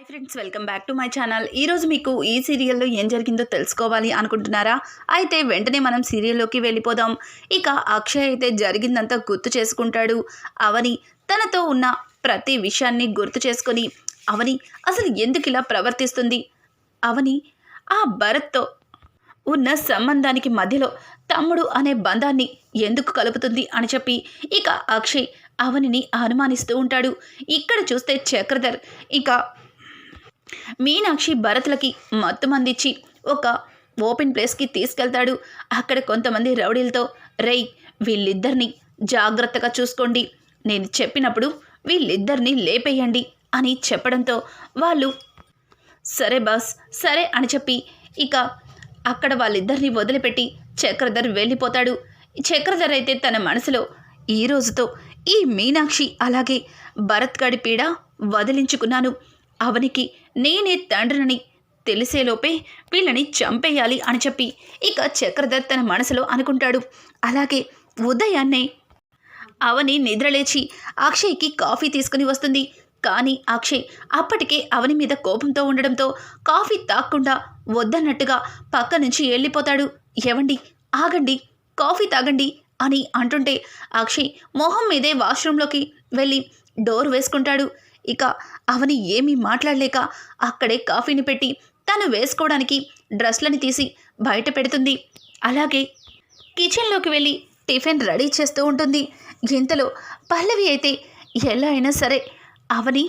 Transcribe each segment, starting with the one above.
Hi friends, welcome back to my channel. ఈరోజు మీకు ఈ సీరియల్లో ఏం జరిగిందో తెలుసుకోవాలి అనుకుంటున్నారా? అయితే వెంటనే మనం సీరియల్లోకి వెళ్ళిపోదాం. ఇక అక్షయ్ అయితే జరిగిందంతా గుర్తు చేసుకుంటాడు. అవని తనతో ఉన్న ప్రతి విషయాన్ని గుర్తు చేసుకొని అవని అసలు ఎందుకు ఇలా ప్రవర్తిస్తుంది, అవని ఆ భరత్తో ఉన్న సంబంధానికి మధ్యలో తమ్ముడు అనే బంధాన్ని ఎందుకు కలుపుతుంది అని చెప్పి ఇక అక్షయ్ అవనిని అనుమానిస్తూ ఉంటాడు. ఇక్కడ చూస్తే చక్రధర్ ఇక మీనాక్షి భరత్లకి మత్తు మందిచ్చి ఒక ఓపెన్ ప్లేస్కి తీసుకెళ్తాడు. అక్కడ కొంతమంది రౌడీలతో రేయ్ వీళ్ళిద్దరిని జాగ్రత్తగా చూసుకోండి, నేను చెప్పినప్పుడు వీళ్ళిద్దరిని లేపేయండి అని చెప్పడంతో వాళ్ళు సరే బాస్ సరే అని చెప్పి ఇక అక్కడ వాళ్ళిద్దరిని వదిలిపెట్టి చక్రధర్ వెళ్ళిపోతాడు. చక్రధర్ అయితే తన మనసులో ఈ రోజుతో ఈ మీనాక్షి అలాగే భరత్ గడి పీడ వదిలించుకున్నాను, అవనికి నేనే తండ్రిని తెలిసేలోపే వీళ్ళని చంపేయాలి అని చెప్పి ఇక చక్రధర్ తన మనసులో అనుకుంటాడు. అలాగే ఉదయాన్నే అవని నిద్రలేచి అక్షయ్కి కాఫీ తీసుకుని వస్తుంది. కానీ అక్షయ్ అప్పటికే అవని మీద కోపంతో ఉండడంతో కాఫీ తాగకుండా వద్దన్నట్టుగా పక్క నుంచి వెళ్ళిపోతాడు. ఏవండి ఆగండి, కాఫీ తాగండి అని అంటుంటే అక్షయ్ మొహం మీదే వాష్రూంలోకి వెళ్ళి డోర్ వేసుకుంటాడు. ఇక అవని ఏమీ మాట్లాడలేక అక్కడే కాఫీని పెట్టి తను వేసుకోవడానికి డ్రెస్లని తీసి బయట పెడుతుంది. అలాగే కిచెన్లోకి వెళ్ళి టిఫిన్ రెడీ చేస్తూ ఉంటుంది. ఇంతలో పల్లవి అయితే ఎలా అయినా సరే అవని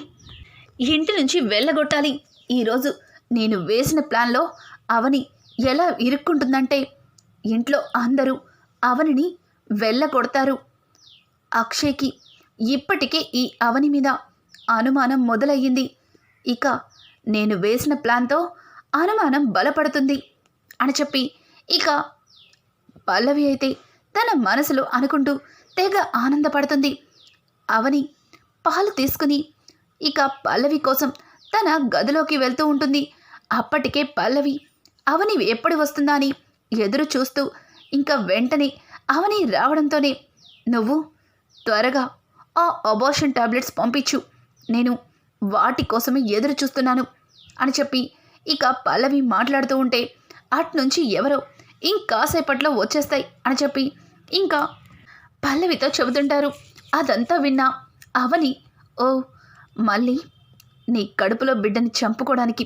ఇంటి నుంచి వెళ్ళగొట్టాలి, ఈరోజు నేను వేసిన ప్లాన్లో అవని ఎలా ఇరుక్కుంటుందంటే ఇంట్లో అందరూ అవనిని వెళ్ళగొడతారు. అక్షయ్కి ఇప్పటికే ఈ అవని మీద అనుమానం మొదలయ్యింది. ఇక నేను వేసిన ప్లాన్తో అనుమానం బలపడుతుంది అని చెప్పి ఇక పల్లవి అయితే తన మనసులో అనుకుంటూ తెగ ఆనందపడుతుంది. అవని పాలు తీసుకుని ఇక పల్లవి కోసం తన గదిలోకి వెళ్తూ ఉంటుంది. అప్పటికే పల్లవి అవని ఎప్పుడు వస్తుందా అని ఎదురు చూస్తూ ఇంకా వెంటనే అవని రావడంతోనే నువ్వు త్వరగా ఆ అబార్షన్ టాబ్లెట్స్ పంపించు, నేను వాటి కోసమే ఎదురు చూస్తున్నాను అని చెప్పి ఇక పల్లవి మాట్లాడుతూ ఉంటే అట్నుంచి ఎవరో ఇంకాసేపట్లో వచ్చేస్తాయి అని చెప్పి ఇంకా పల్లవితో చెబుతుంటారు. అదంతా విన్నా అవని ఓ మళ్ళీ నీ కడుపులో బిడ్డని చంపుకోవడానికి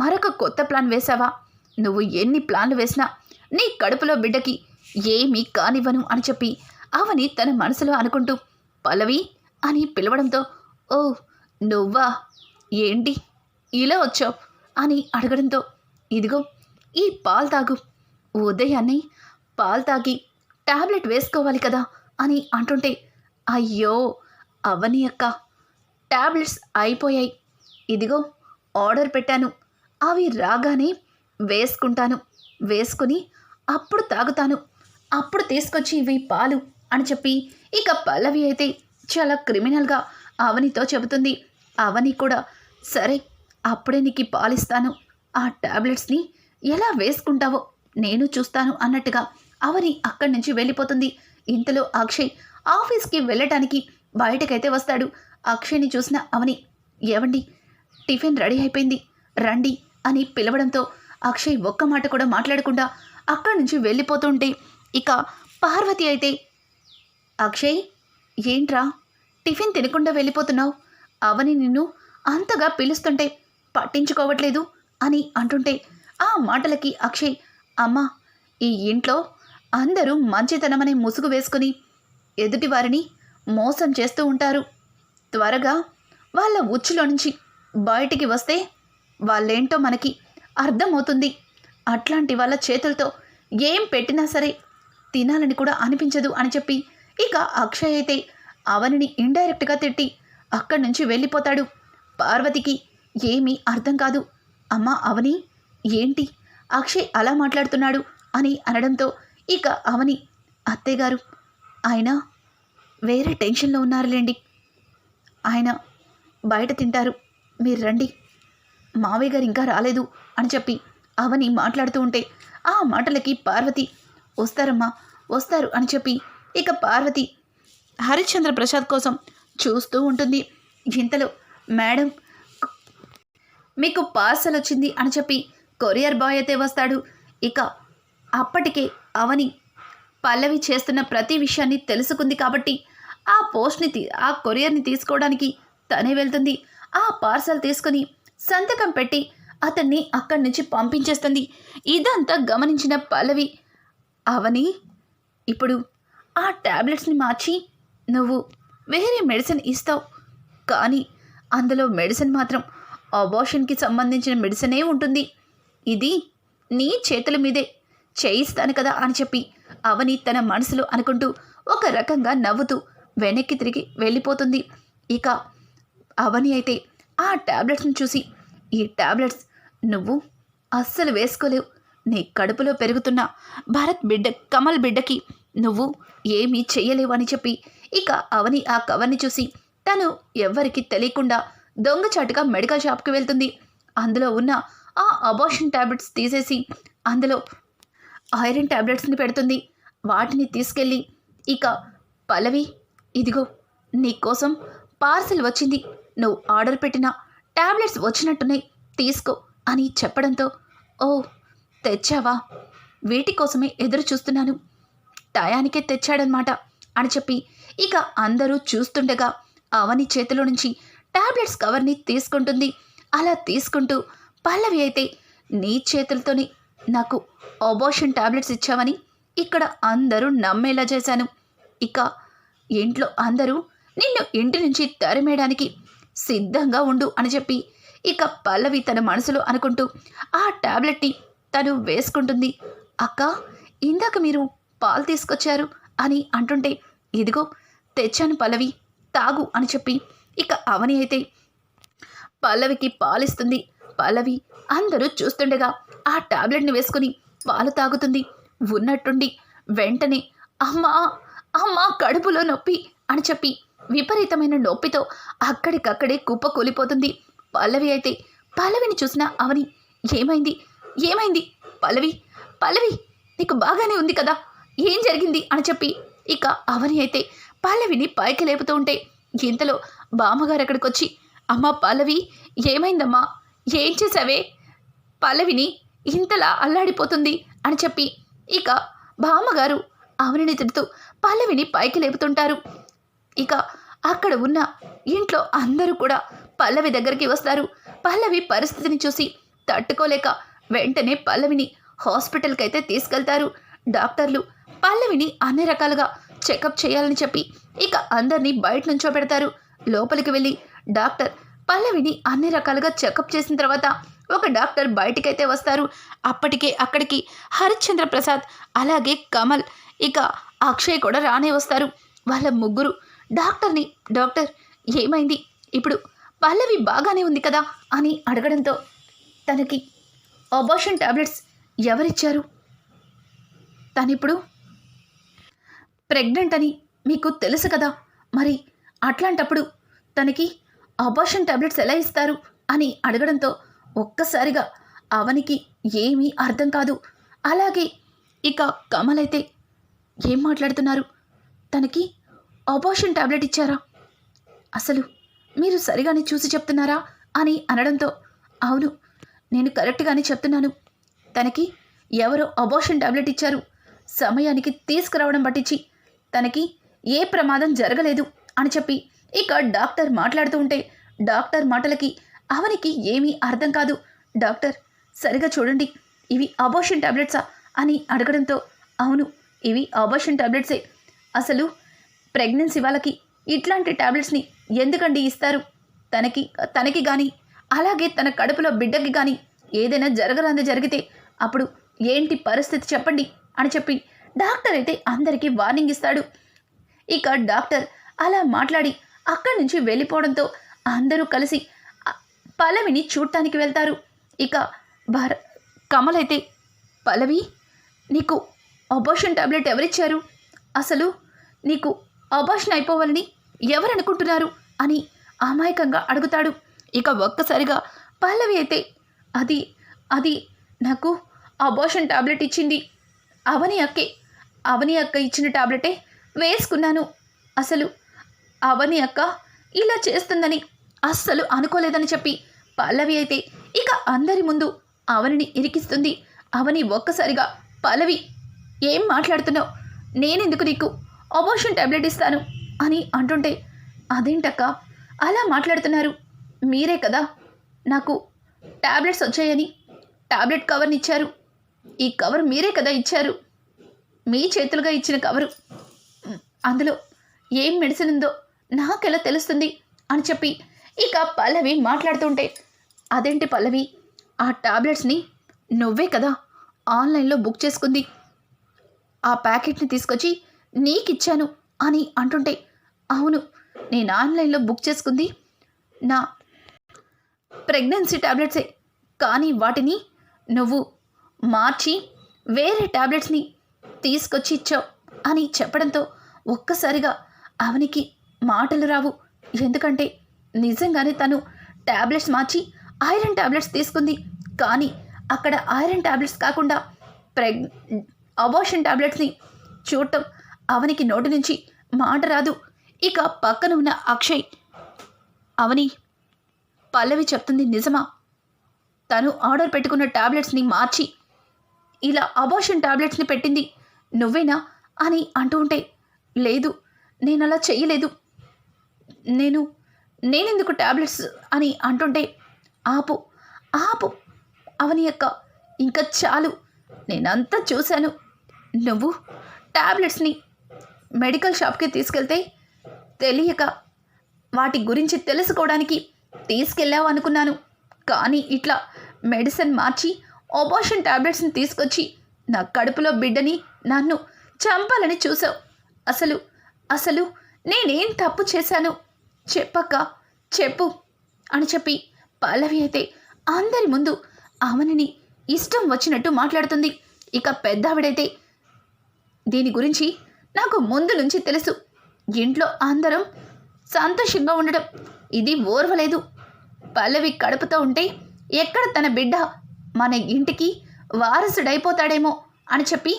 మరొక కొత్త ప్లాన్ వేశావా? నువ్వు ఎన్ని ప్లాన్లు వేసినా నీ కడుపులో బిడ్డకి ఏమీ కానివ్వను అని చెప్పి అవని తన మనసులో అనుకుంటూ పల్లవి అని పిలవడంతో ఓ నువ్వా, ఏంటి ఇలా వచ్చావు అని అడగడంతో ఇదిగో ఈ పాలు తాగు, ఉదయాన్నే పాలు తాగి టాబ్లెట్ వేసుకోవాలి కదా అని అంటుంటే అయ్యో అవని అక్క టాబ్లెట్స్ అయిపోయాయి, ఇదిగో ఆర్డర్ పెట్టాను, అవి రాగానే వేసుకుంటాను, వేసుకుని అప్పుడు తాగుతాను, అప్పుడు తీసుకొచ్చి ఇవి పాలు అని చెప్పి ఇక పల్లవి అయితే చాలా క్రిమినల్గా అవనితో చెబుతుంది. అవని కూడా సరే అప్పుడే నీకు పాలిస్తాను, ఆ టాబ్లెట్స్ని ఎలా వేసుకుంటావో నేను చూస్తాను అన్నట్టుగా అవని అక్కడి నుంచి వెళ్ళిపోతుంది. ఇంతలో అక్షయ్ ఆఫీస్కి వెళ్ళటానికి బయటకైతే వస్తాడు. అక్షయ్ని చూసిన అవని ఏవండి టిఫిన్ రెడీ అయిపోయింది రండి అని పిలవడంతో అక్షయ్ ఒక్క మాట కూడా మాట్లాడకుండా అక్కడి నుంచి వెళ్ళిపోతుంటే ఇక పార్వతి అయితే అక్షయ్ ఏంట్రా టిఫిన్ తినకుండా వెళ్ళిపోతున్నావు, అవని నిన్ను అంతగా పిలుస్తుంటే పట్టించుకోవట్లేదు అని అంటుంటే ఆ మాటలకి అక్షయ్ అమ్మా ఈ ఇంట్లో అందరూ మంచితనమనే ముసుగు వేసుకుని ఎదుటివారిని మోసం చేస్తూ ఉంటారు, త్వరగా వాళ్ళ ఉచ్చులో నుంచి బయటికి వస్తే వాళ్ళేంటో మనకి అర్థమవుతుంది, అట్లాంటి వాళ్ళ చేతులతో ఏం పెట్టినా సరే తినాలని కూడా అనిపించదు అని చెప్పి ఇక అక్షయ్ అయితే అవనిని ఇండైరెక్ట్గా తిట్టి అక్కడి నుంచి వెళ్ళిపోతాడు. పార్వతికి ఏమీ అర్థం కాదు. అమ్మా అవని ఏంటి అక్షయ్ అలా మాట్లాడుతున్నాడు అని అనడంతో ఇక అవని అత్తయ్యగారు ఆయన వేరే టెన్షన్లో ఉన్నారులేండి, ఆయన బయట తింటారు, మీరు రండి, మావయ్య గారు ఇంకా రాలేదు అని చెప్పి అవని మాట్లాడుతూ ఉంటే ఆ మాటలకి పార్వతి వస్తారమ్మా వస్తారు అని చెప్పి ఇక పార్వతి హరిశ్చంద్ర ప్రసాద్ కోసం చూస్తూ ఉంటుంది. ఇంతలో మేడం మీకు పార్సల్ వచ్చింది అని చెప్పి కొరియర్ బాయ్ అయితే వస్తాడు. ఇక అప్పటికే అవని పల్లవి చేస్తున్న ప్రతి విషయాన్ని తెలుసుకుంది కాబట్టి ఆ కొరియర్ని తీసుకోవడానికి తనే వెళ్తుంది. ఆ పార్సల్ తీసుకుని సంతకం పెట్టి అతన్ని అక్కడి నుంచి పంపించేస్తుంది. ఇదంతా గమనించిన పల్లవి, అవని ఇప్పుడు ఆ ట్యాబ్లెట్స్ని మార్చి నువ్వు వేరే మెడిసిన్ ఇస్తావు, కానీ అందులో మెడిసిన్ మాత్రం అబార్షన్కి సంబంధించిన మెడిసినే ఉంటుంది. ఇది నీ చేతుల మీదే చేయిస్తాను కదా అని చెప్పి అవని తన మనసులో అనుకుంటూ ఒక రకంగా నవ్వుతూ వెనక్కి తిరిగి వెళ్ళిపోతుంది. ఇక అవని అయితే ఆ ట్యాబ్లెట్స్ని చూసి, ఈ ట్యాబ్లెట్స్ నువ్వు అస్సలు వేసుకోలేవు. నీ కడుపులో పెరుగుతున్న కమల్ బిడ్డకి నువ్వు ఏమీ చెయ్యలేవు అని చెప్పి ఇక అవని ఆ కవర్ని చూసి తను ఎవ్వరికి తెలియకుండా దొంగచాటుగా మెడికల్ షాప్కి వెళ్తుంది. అందులో ఉన్న ఆ అబార్షన్ ట్యాబ్లెట్స్ తీసేసి అందులో ఐరన్ ట్యాబ్లెట్స్ని పెడుతుంది. వాటిని తీసుకెళ్ళి ఇక పల్లవి, ఇదిగో నీకోసం పార్సిల్ వచ్చింది, నువ్వు ఆర్డర్ పెట్టిన ట్యాబ్లెట్స్ వచ్చినట్టున్నాయి, తీసుకో అని చెప్పడంతో, ఓ తెచ్చావా, వీటి కోసమే ఎదురు చూస్తున్నాను, టయానికే తెచ్చాడనమాట అని చెప్పి ఇక అందరూ చూస్తుండగా అవని చేతిలో నుంచి ట్యాబ్లెట్స్ కవర్ని తీసుకుంటుంది. అలా తీసుకుంటూ పల్లవి అయితే, నీ చేతులతోనే నాకు అబార్షన్ ట్యాబ్లెట్స్ ఇచ్చావని ఇక్కడ అందరూ నమ్మేలా చేశాను. ఇక ఇంట్లో అందరూ నిన్ను ఇంటి నుంచి తరిమేయడానికి సిద్ధంగా ఉండు అని చెప్పి ఇక పల్లవి తన మనసులో అనుకుంటూ ఆ ట్యాబ్లెట్ని తను వేసుకుంటుంది. అక్క, ఇందాక మీరు పాలు తీసుకొచ్చారు అని అంటుంటే, ఇదిగో తెచ్చాను పల్లవి, తాగు అని చెప్పి ఇక అవని అయితే పల్లవికి పాలిస్తుంది. పల్లవి అందరూ చూస్తుండగా ఆ ట్యాబ్లెట్ని వేసుకుని పాలు తాగుతుంది. ఉన్నట్టుండి వెంటనే అమ్మా అమ్మా కడుపులో నొప్పి అని చెప్పి విపరీతమైన నొప్పితో అక్కడికక్కడే కుప్పకూలిపోతుంది. పల్లవి అయితే పల్లవిని చూసిన అవని, ఏమైంది ఏమైంది పల్లవి, పల్లవి నీకు బాగానే ఉంది కదా, ఏం జరిగింది అని చెప్పి ఇక అవని అయితే పల్లవిని పైకి లేపుతూ ఉంటే ఇంతలో బామ్మగారు అక్కడికి వచ్చి, అమ్మా పల్లవి ఏమైందమ్మా, ఏం చేసావే, పల్లవిని ఇంతలా అల్లాడిపోతుంది అని చెప్పి ఇక బామ్మగారు అవనిని తిడుతూ పల్లవిని పైకి లేపుతుంటారు. ఇక అక్కడ ఉన్న ఇంట్లో అందరూ కూడా పల్లవి దగ్గరికి వస్తారు. పల్లవి పరిస్థితిని చూసి తట్టుకోలేక వెంటనే పల్లవిని హాస్పిటల్కి అయితే తీసుకెళ్తారు. డాక్టర్లు పల్లవిని అన్ని రకాలుగా చెకప్ చేయాలని చెప్పి ఇక అందరినీ బయట నుంచో పెడతారు. లోపలికి వెళ్ళి డాక్టర్ పల్లవిని అన్ని రకాలుగా చెకప్ చేసిన తర్వాత ఒక డాక్టర్ బయటికైతే వస్తారు. అప్పటికే అక్కడికి హరిశ్చంద్ర ప్రసాద్, అలాగే కమల్, ఇక అక్షయ్ కూడా రానే వస్తారు. వాళ్ళ ముగ్గురు డాక్టర్ ఏమైంది, ఇప్పుడు పల్లవి బాగానే ఉంది కదా అని అడగడంతో, తనకి అబార్షన్ టాబ్లెట్స్ ఎవరిచ్చారు, తనిప్పుడు ప్రెగ్నెంట్ అని మీకు తెలుసు కదా, మరి అట్లాంటప్పుడు తనకి అబార్షన్ టాబ్లెట్స్ ఎలా ఇస్తారు అని అడగడంతో ఒక్కసారిగా అవనికి ఏమీ అర్థం కాదు. అలాగే ఇక కమల్ అయితే, ఏం మాట్లాడుతున్నారు, తనకి అబార్షన్ టాబ్లెట్ ఇచ్చారా, అసలు మీరు సరిగానే చూసి చెప్తున్నారా అని అనడంతో, అవును నేను కరెక్ట్గానే చెప్తున్నాను, తనకి ఎవరో అబార్షన్ టాబ్లెట్ ఇచ్చారు, సమయానికి తీసుకురావడం పట్టించి తనకి ఏ ప్రమాదం జరగలేదు అని చెప్పి ఇక డాక్టర్ మాట్లాడుతూ ఉంటే, డాక్టర్ మాటలకి అవనికి ఏమీ అర్థం కాదు. డాక్టర్ సరిగా చూడండి, ఇవి అబార్షన్ టాబ్లెట్సా అని అడగడంతో, అవును ఇవి అబార్షన్ టాబ్లెట్సే, అసలు ప్రెగ్నెన్సీ వాళ్ళకి ఇట్లాంటి టాబ్లెట్స్ని ఎందుకండి ఇస్తారు, తనకి కానీ అలాగే తన కడుపులో బిడ్డకి కానీ ఏదైనా జరగరాంది జరిగితే అప్పుడు ఏంటి పరిస్థితి చెప్పండి అని చెప్పి డాక్టర్ అయితే అందరికీ వార్నింగ్ ఇస్తాడు. ఇక డాక్టర్ అలా మాట్లాడి అక్కడి నుంచి వెళ్ళిపోవడంతో అందరూ కలిసి పల్లవిని చూడటానికి వెళ్తారు. ఇక కమల్ అయితే, పల్లవి నీకు అబార్షన్ టాబ్లెట్ ఎవరిచ్చారు, అసలు నీకు అబార్షన్ అయిపోవాలని ఎవరనుకుంటున్నారు అని అమాయకంగా అడుగుతాడు. ఇక ఒక్కసారిగా పల్లవి అయితే, అది నాకు అబార్షన్ టాబ్లెట్ ఇచ్చింది అవని అక్క ఇచ్చిన టాబ్లెటే వేసుకున్నాను, అసలు అవని అక్క ఇలా చేస్తుందని అస్సలు అనుకోలేదని చెప్పి పల్లవి అయితే ఇక అందరి ముందు అవనిని ఇరికిస్తుంది. అవని ఒక్కసారిగా పల్లవి ఏం మాట్లాడుతున్నావు, నేనెందుకు నీకు అబోర్షన్ టాబ్లెట్ ఇస్తాను అని అంటుంటే, అదేంటక్క అలా మాట్లాడుతున్నారు, మీరే కదా నాకు టాబ్లెట్స్ వచ్చాయని టాబ్లెట్ కవర్ని ఇచ్చారు, ఈ కవర్ మీరే కదా ఇచ్చారు, మీ చేతులుగా ఇచ్చిన కవరు, అందులో ఏం మెడిసిన్ ఉందో నాకెలా తెలుస్తుంది అని చెప్పి ఇక పల్లవి మాట్లాడుతుంటే, అదేంటి పల్లవి, ఆ టాబ్లెట్స్ని నువ్వే కదా ఆన్లైన్లో బుక్ చేసుకుంది, ఆ ప్యాకెట్ని తీసుకొచ్చి నీకిచ్చాను అని అంటుంటే, అవును నేను ఆన్లైన్లో బుక్ చేసుకుంది నా ప్రెగ్నెన్సీ టాబ్లెట్సే, కానీ వాటిని నువ్వు మార్చి వేరే టాబ్లెట్స్ని తీసుకొచ్చి ఇచ్చావు అని చెప్పడంతో ఒక్కసారిగా అవనికి మాటలు రావు. ఎందుకంటే నిజంగానే తను టాబ్లెట్స్ మార్చి ఐరన్ టాబ్లెట్స్ తీసుకుంది, కానీ అక్కడ ఐరన్ టాబ్లెట్స్ కాకుండా అబోర్షన్ టాబ్లెట్స్ని చూడటం అవనికి నోటి నుంచి మాట రాదు. ఇక పక్కన ఉన్న అక్షయ్, అవని పల్లవి చెప్తుంది నిజమా, తను ఆర్డర్ పెట్టుకున్న టాబ్లెట్స్ని మార్చి ఇలా అబోర్షన్ టాబ్లెట్స్ని పెట్టింది నువ్వేనా అని అంటూ ఉంటే, లేదు నేను అలా చెయ్యలేదు, నేనెందుకు టాబ్లెట్స్ అని అంటుంటే, ఆపు ఆపు అవని అక్క, ఇంకా చాలు, నేనంతా చూశాను, నువ్వు టాబ్లెట్స్ని మెడికల్ షాప్కి తీసుకెళ్తే తెలియక వాటి గురించి తెలుసుకోవడానికి తీసుకెళ్ళావు అనుకున్నాను, కానీ ఇట్లా మెడిసిన్ మార్చి అబోర్షన్ టాబ్లెట్స్ని తీసుకొచ్చి నా కడుపులో బిడ్డని నన్ను చంపాలని చూసావు, అసలు నేనేం తప్పు చేశాను చెప్పక్క, చెప్పు అని చెప్పి పల్లవి అయితే అందరి ముందు అవనిని ఇష్టం వచ్చినట్టు మాట్లాడుతుంది. ఇక పెద్దావిడైతే, దీని గురించి నాకు ముందు నుంచి తెలుసు, ఇంట్లో అందరం సంతోషంగా ఉండడం ఇది ఓర్వలేదు, పల్లవి కడుపుతో ఉంటే ఎక్కడ తన బిడ్డ మన ఇంటికి వారసుడైపోతాడేమో అని చెప్పి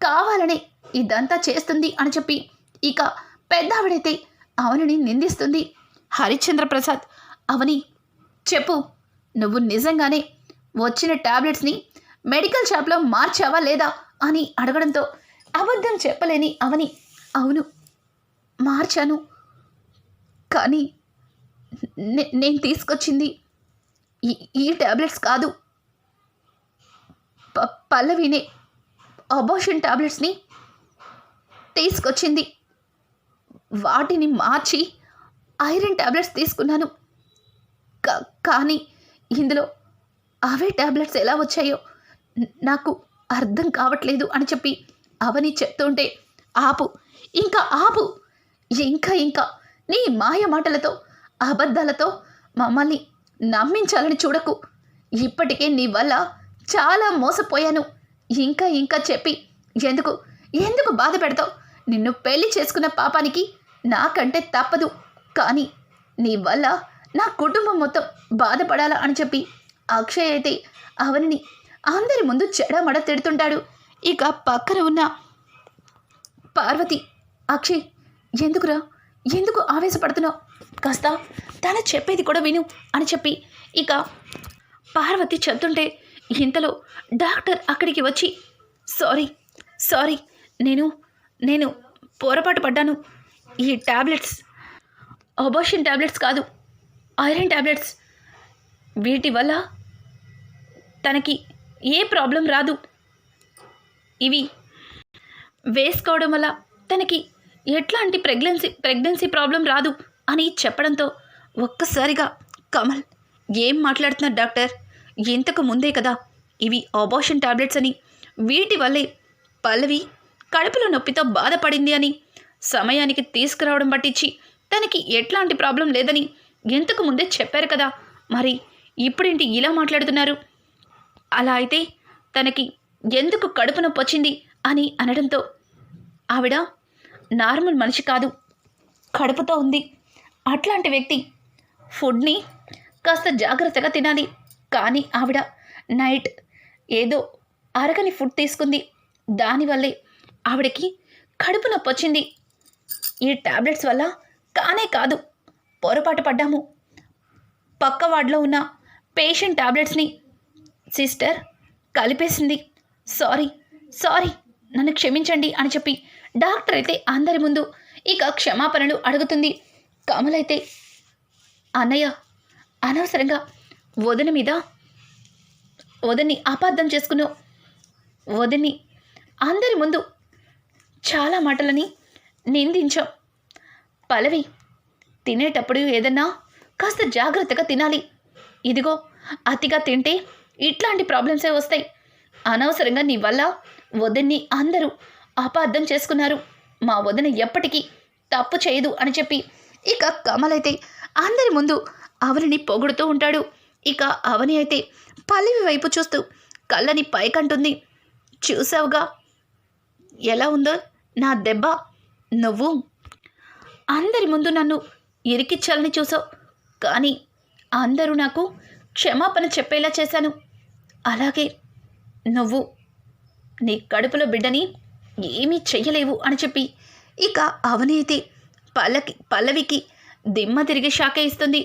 కావాలనే ఇదంతా చేస్తుంది అని చెప్పి ఇక పెద్దావిడైతే అవనిని నిందిస్తుంది. హరిశ్చంద్ర ప్రసాద్, అవని చెప్పు, నువ్వు నిజంగానే వచ్చిన టాబ్లెట్స్ని మెడికల్ షాప్లో మార్చావా లేదా అని అడగడంతో అబద్ధం చెప్పలేని అవని, అవును మార్చాను, కానీ నేను తీసుకొచ్చింది ఈ టాబ్లెట్స్ కాదు, పల్లవినే అబోర్షన్ టాబ్లెట్స్ని తీసుకొచ్చింది, వాటిని మార్చి ఐరన్ టాబ్లెట్స్ తీసుకున్నాను, కానీ ఇందులో అవే టాబ్లెట్స్ ఎలా వచ్చాయో నాకు అర్థం కావట్లేదు అని చెప్పి అవని చెప్తుంటే, ఆపు ఇంకా ఆపు, ఇంకా నీ మాయ మాటలతో అబద్ధాలతో మమ్మల్ని నమ్మించాలని చూడకు, ఇప్పటికే నీ వల్ల చాలా మోసపోయాను, ఇంకా చెప్పి ఎందుకు బాధ పెడతావు, నిన్ను పెళ్లి చేసుకున్న పాపానికి నాకంటే తప్పదు, కానీ నీ వల్ల నా కుటుంబం మొత్తం బాధపడాలా అని చెప్పి అక్షయ్ అయితే అవనిని అందరి ముందు చెడమడ తిడుతుంటాడు. ఇక పక్కన ఉన్న పార్వతి, అక్షయ్ ఎందుకు ఆవేశపడుతున్నావు, కాస్త తను చెప్పేది కూడా విను అని చెప్పి ఇక పార్వతి చెప్తుంటే, ఇంతలో డాక్టర్ అక్కడికి వచ్చి, సారీ నేను పొరపాటు పడ్డాను, ఈ టాబ్లెట్స్ అబోర్షన్ టాబ్లెట్స్ కాదు, ఐరన్ టాబ్లెట్స్, వీటి వల్ల తనకి ఏ ప్రాబ్లం రాదు, ఇవి వేసుకోవడం వల్ల తనకి ఎట్లాంటి ప్రెగ్నెన్సీ ప్రాబ్లం రాదు అని చెప్పడంతో ఒక్కసారిగా కమల్, ఏం మాట్లాడుతున్నారు డాక్టర్, ఇంతకు ముందే కదా ఇవి అబోర్షన్ టాబ్లెట్స్ అని, వీటి వల్లే పల్లవి కడుపులో నొప్పితో బాధపడింది అని, సమయానికి తీసుకురావడం పట్టించి తనకి ఎట్లాంటి ప్రాబ్లం లేదని ఇంతకు ముందే చెప్పారు కదా, మరి ఇప్పుడేంటి ఇలా మాట్లాడుతున్నారు, అలా అయితే తనకి ఎందుకు కడుపు నొప్పి వచ్చింది అని అనడంతో, ఆవిడ నార్మల్ మనిషి కాదు, కడుపుతో ఉంది, అట్లాంటి వ్యక్తి ఫుడ్ని కాస్త జాగ్రత్తగా తినాలి, కానీ ఆవిడ నైట్ ఏదో అరగని ఫుడ్ తీసుకుంది, దానివల్లే ఆవిడకి కడుపు నొప్పి వచ్చింది, ఈ టాబ్లెట్స్ వల్ల కానే కాదు, పొరపాటు పడ్డాము, పక్క వార్డులో ఉన్న పేషెంట్ టాబ్లెట్స్ని సిస్టర్ కలిపేసింది. సారీ సారీ నన్ను క్షమించండి అని చెప్పి డాక్టర్ అయితే అందరి ముందు ఇక క్షమాపణలు అడుగుతుంది. కమలైతే అన్నయ్య అనవసరంగా వదిన్ని అపార్థం చేసుకున్నావు. వదిన్ని అందరి ముందు చాలా మాటలని నిందించాం. పల్లవి తినేటప్పుడు ఏదన్నా కాస్త జాగ్రత్తగా తినాలి. ఇదిగో అతిగా తింటే ఇట్లాంటి ప్రాబ్లమ్సే వస్తాయి. అనవసరంగా నీ వల్ల వదిన్ని అందరూ అపార్థం చేసుకున్నారు. మా వదిన ఎప్పటికీ తప్పు చేయదు అని చెప్పి ఇక కమలైతే అందరి ముందు అవనిని పొగుడుతూ ఉంటాడు. ఇక అవని అయితే పల్లవి వైపు చూస్తూ కళ్ళని పైకంటుంది. చూసావుగా ఎలా ఉందో నా దెబ్బ. నువ్వు అందరి ముందు నన్ను ఇరికిచ్చాలని చూసావు, కానీ అందరూ నాకు క్షమాపణ చెప్పేలా చేశాను. అలాగే నువ్వు నీ కడుపులో బిడ్డని ఏమీ చెయ్యలేవు అని చెప్పి ఇక అవని అయితే పల్లవికి దిమ్మ తిరిగి షాకే ఇస్తుంది.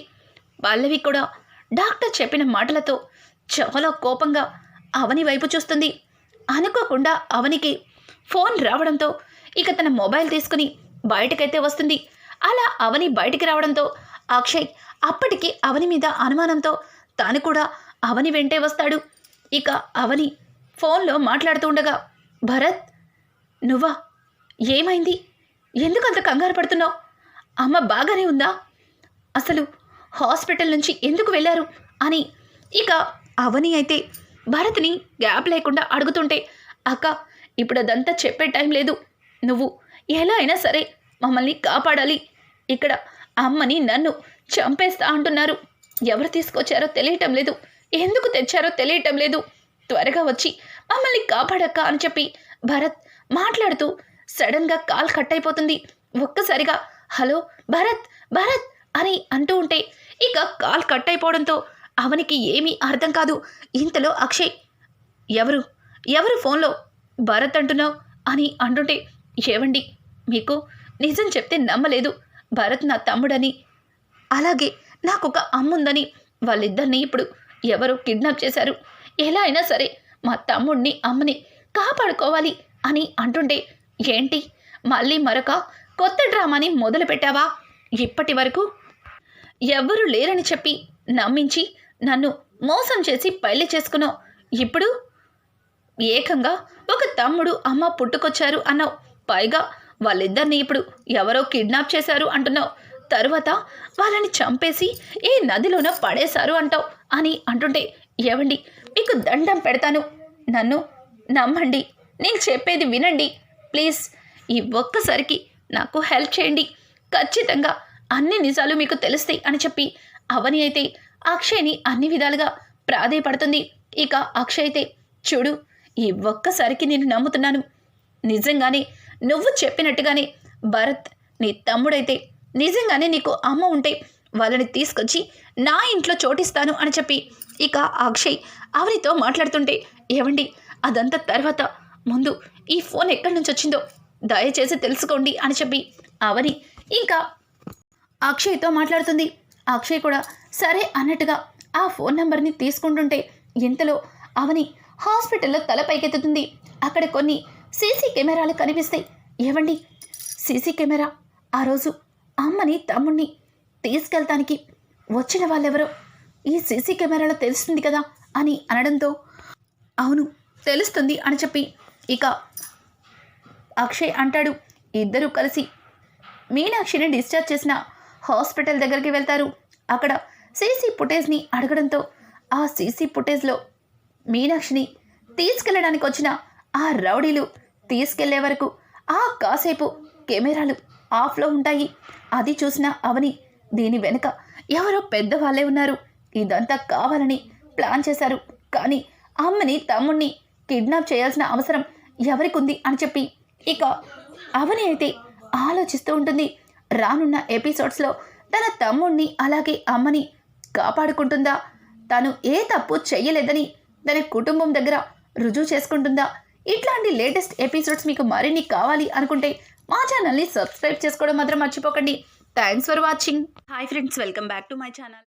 పల్లవి కూడా డాక్టర్ చెప్పిన మాటలతో చాలా కోపంగా అవని వైపు చూస్తుంది. అనుకోకుండా అవనికి ఫోన్ రావడంతో ఇక తన మొబైల్ తీసుకుని బయటకైతే వస్తుంది. అలా అవని బయటికి రావడంతో అక్షయ్ అప్పటికి అవని మీద అనుమానంతో తాను కూడా అవని వెంటే వస్తాడు. ఇక అవని ఫోన్లో మాట్లాడుతూ ఉండగా, భరత్ నువ్వా? ఏమైంది? ఎందుకంత కంగారు పడుతున్నావు? అమ్మ బాగానే ఉందా? అసలు హాస్పిటల్ నుంచి ఎందుకు వెళ్ళారు అని ఇక అవని అయితే భరత్ని గ్యాప్ లేకుండా అడుగుతుంటే, అక్క ఇప్పుడు అదంతా చెప్పే టైం లేదు. నువ్వు ఎలా అయినా సరే మమ్మల్ని కాపాడాలి. ఇక్కడ అమ్మని నన్ను చంపేస్తా అంటున్నారు. ఎవరు తీసుకొచ్చారో తెలియటం లేదు, ఎందుకు తెచ్చారో తెలియటం లేదు. త్వరగా వచ్చి మమ్మల్ని కాపాడక్క అని చెప్పి భరత్ మాట్లాడుతూ సడన్గా కాల్ కట్ అయిపోతుంది. ఒక్కసారిగా హలో భరత్ భరత్ అని అంటూ ఉంటే ఇక కాల్ కట్ అయిపోవడంతో అవనికి ఏమీ అర్థం కాదు. ఇంతలో అక్షయ్ ఎవరు ఫోన్లో భరత్ అంటున్నావు అని అంటుంటే, ఏవండి మీకు నిజం చెప్తే నమ్మలేదు. భరత్ నా తమ్ముడని, అలాగే నాకొక అమ్ముందని, వాళ్ళిద్దరిని ఇప్పుడు ఎవరు కిడ్నాప్ చేశారు. ఎలా అయినా సరే మా తమ్ముడిని అమ్మని కాపాడుకోవాలి అని అంటుంటే, ఏంటి మళ్ళీ మరొక కొత్త డ్రామాని మొదలు పెట్టావా? ఇప్పటి వరకు ఎవ్వరూ లేరని చెప్పి నమ్మించి నన్ను మోసం చేసి పెళ్లి చేసుకున్నావు. ఇప్పుడు ఏకంగా ఒక తమ్ముడు అమ్మ పుట్టుకొచ్చారు అన్నావు. పైగా వాళ్ళిద్దరిని ఇప్పుడు ఎవరో కిడ్నాప్ చేశారు అంటున్నావు. తరువాత వాళ్ళని చంపేసి ఏ నదిలోనో పడేశారు అంటావు అని అంటుంటే, ఏవండి మీకు దండం పెడతాను, నన్ను నమ్మండి, నేను చెప్పేది వినండి ప్లీజ్. ఈ ఒక్కసారికి నాకు హెల్ప్ చేయండి, ఖచ్చితంగా అన్ని నిజాలు మీకు తెలుస్తాయి అని చెప్పి అవని అయితే అక్షయ్ని అన్ని విధాలుగా ప్రాధేయపడుతుంది. ఇక అక్షయ్ అయితే, చూడు ఈ ఒక్కసారికి నేను నమ్ముతున్నాను. నిజంగానే నువ్వు చెప్పినట్టుగానే భరత్ నీ తమ్ముడైతే నిజంగానే నీకు అమ్మ ఉంటే వాళ్ళని తీసుకొచ్చి నా ఇంట్లో చోటిస్తాను అని చెప్పి ఇక అక్షయ్ అవనితో మాట్లాడుతుంటే, ఏవండి అదంతా తర్వాత, ముందు ఈ ఫోన్ ఎక్కడి నుంచి వచ్చిందో దయచేసి తెలుసుకోండి అని చెప్పి అవని ఇంకా అక్షయ్తో మాట్లాడుతుంది. అక్షయ్ కూడా సరే అన్నట్టుగా ఆ ఫోన్ నెంబర్ని తీసుకుంటుంటే ఇంతలో అవని హాస్పిటల్లో తల పైకెత్తుతుంది. అక్కడ కొన్ని సీసీ కెమెరాలు కనిపిస్తాయి. ఏవండి సీసీ కెమెరా ఆ రోజు అమ్మని తమ్ముడిని తీసుకెళ్తానికి వచ్చిన వాళ్ళెవరో ఈ సీసీ కెమెరాలో తెలుస్తుంది కదా అని అనడంతో, అవును తెలుస్తుంది అని చెప్పి ఇక అక్షయ్ అంటాడు. ఇద్దరూ కలిసి మీనాక్షిని డిశ్చార్జ్ చేసిన హాస్పిటల్ దగ్గరికి వెళ్తారు. అక్కడ సీసీ ఫుటేజ్ని అడగడంతో ఆ సీసీ ఫుటేజ్లో మీనాక్షిని తీసుకెళ్ళడానికి వచ్చిన ఆ రౌడీలు తీసుకెళ్లే వరకు ఆ కాసేపు కెమెరాలు ఆఫ్లో ఉంటాయి. అది చూసిన అవని, దీని వెనుక ఎవరో పెద్దవాళ్ళే ఉన్నారు, ఇదంతా కావాలని ప్లాన్ చేశారు, కానీ అమ్మని తమ్ముణ్ణి కిడ్నాప్ చేయాల్సిన అవసరం ఎవరికుంది అని చెప్పి ఇక అవని అయితే ఆలోచిస్తూ ఉంటుంది. రానున్న ఎపిసోడ్స్లో తన తమ్ముణ్ణి అలాగే అమ్మని కాపాడుకుంటుందా, తను ఏ తప్పు చెయ్యలేదని తన కుటుంబం దగ్గర రుజువు చేసుకుంటుందా? ఇట్లాంటి లేటెస్ట్ ఎపిసోడ్స్ మీకు మరిన్ని కావాలి అనుకుంటే మా ఛానల్ని సబ్స్క్రైబ్ చేసుకోవడం మాత్రం మర్చిపోకండి. Thanks for watching. Hi friends, welcome back to my channel.